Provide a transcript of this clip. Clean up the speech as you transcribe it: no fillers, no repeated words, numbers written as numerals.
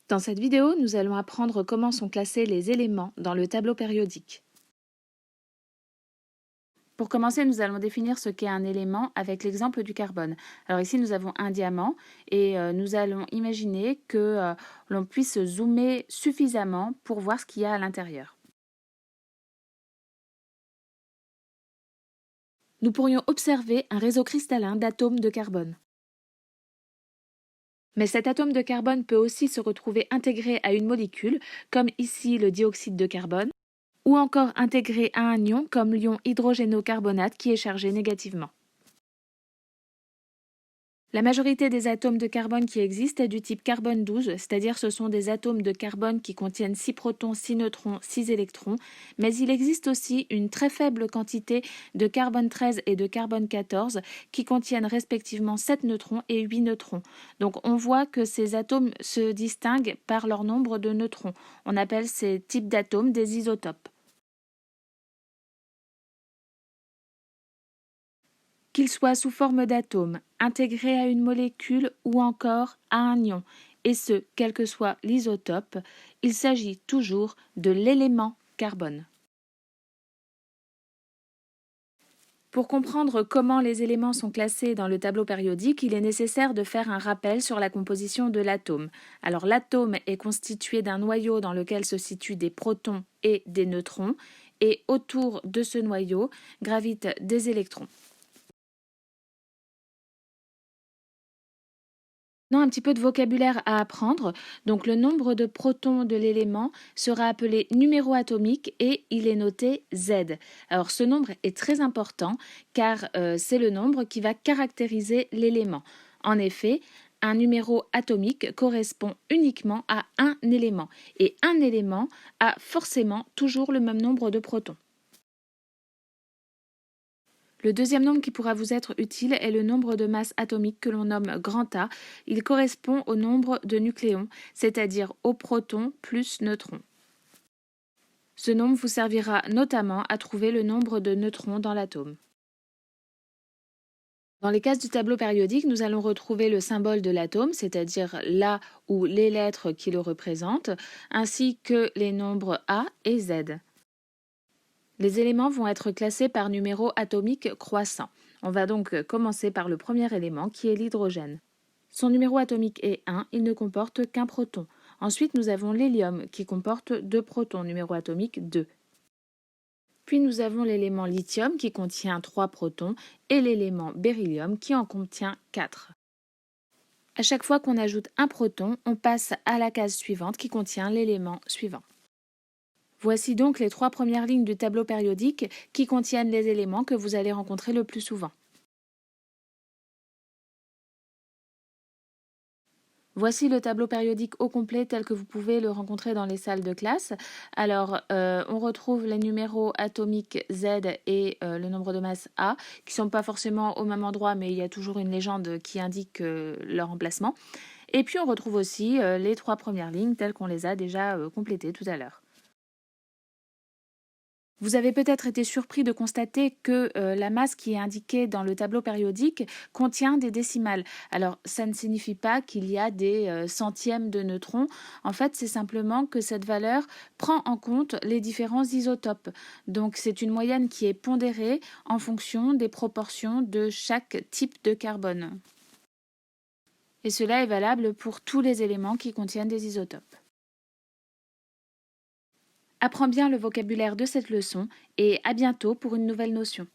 Dans cette vidéo, nous allons apprendre comment sont classés les éléments dans le tableau périodique. Pour commencer, nous allons définir ce qu'est un élément avec l'exemple du carbone. Alors ici, nous avons un diamant et nous allons imaginer que l'on puisse zoomer suffisamment pour voir ce qu'il y a à l'intérieur. Nous pourrions observer un réseau cristallin d'atomes de carbone. Mais cet atome de carbone peut aussi se retrouver intégré à une molécule, comme ici le dioxyde de carbone, ou encore intégré à un ion comme l'ion hydrogénocarbonate qui est chargé négativement. La majorité des atomes de carbone qui existent est du type carbone 12, c'est-à-dire ce sont des atomes de carbone qui contiennent 6 protons, 6 neutrons, 6 électrons, mais il existe aussi une très faible quantité de carbone 13 et de carbone 14 qui contiennent respectivement 7 neutrons et 8 neutrons. Donc on voit que ces atomes se distinguent par leur nombre de neutrons. On appelle ces types d'atomes des isotopes. Qu'il soit sous forme d'atomes, intégré à une molécule ou encore à un ion, et ce, quel que soit l'isotope, il s'agit toujours de l'élément carbone. Pour comprendre comment les éléments sont classés dans le tableau périodique, il est nécessaire de faire un rappel sur la composition de l'atome. Alors l'atome est constitué d'un noyau dans lequel se situent des protons et des neutrons, et autour de ce noyau gravitent des électrons. Non, un petit peu de vocabulaire à apprendre. Donc, le nombre de protons de l'élément sera appelé numéro atomique et il est noté Z. Alors, ce nombre est très important car c'est le nombre qui va caractériser l'élément. En effet, un numéro atomique correspond uniquement à un élément et un élément a forcément toujours le même nombre de protons. Le deuxième nombre qui pourra vous être utile est le nombre de masse atomique que l'on nomme grand A. Il correspond au nombre de nucléons, c'est-à-dire aux protons plus neutrons. Ce nombre vous servira notamment à trouver le nombre de neutrons dans l'atome. Dans les cases du tableau périodique, nous allons retrouver le symbole de l'atome, c'est-à-dire là ou les lettres qui le représentent, ainsi que les nombres A et Z. Les éléments vont être classés par numéro atomique croissant. On va donc commencer par le premier élément qui est l'hydrogène. Son numéro atomique est 1, il ne comporte qu'un proton. Ensuite, nous avons l'hélium qui comporte 2 protons, numéro atomique 2. Puis nous avons l'élément lithium qui contient 3 protons et l'élément beryllium qui en contient 4. À chaque fois qu'on ajoute un proton, on passe à la case suivante qui contient l'élément suivant. Voici donc les 3 premières lignes du tableau périodique qui contiennent les éléments que vous allez rencontrer le plus souvent. Voici le tableau périodique au complet tel que vous pouvez le rencontrer dans les salles de classe. Alors, on retrouve les numéros atomiques Z et le nombre de masse A, qui ne sont pas forcément au même endroit, mais il y a toujours une légende qui indique leur emplacement. Et puis, on retrouve aussi les 3 premières lignes telles qu'on les a déjà complétées tout à l'heure. Vous avez peut-être été surpris de constater que la masse qui est indiquée dans le tableau périodique contient des décimales. Alors, ça ne signifie pas qu'il y a des centièmes de neutrons. En fait, c'est simplement que cette valeur prend en compte les différents isotopes. Donc, c'est une moyenne qui est pondérée en fonction des proportions de chaque type de carbone. Et cela est valable pour tous les éléments qui contiennent des isotopes. Apprends bien le vocabulaire de cette leçon et à bientôt pour une nouvelle notion.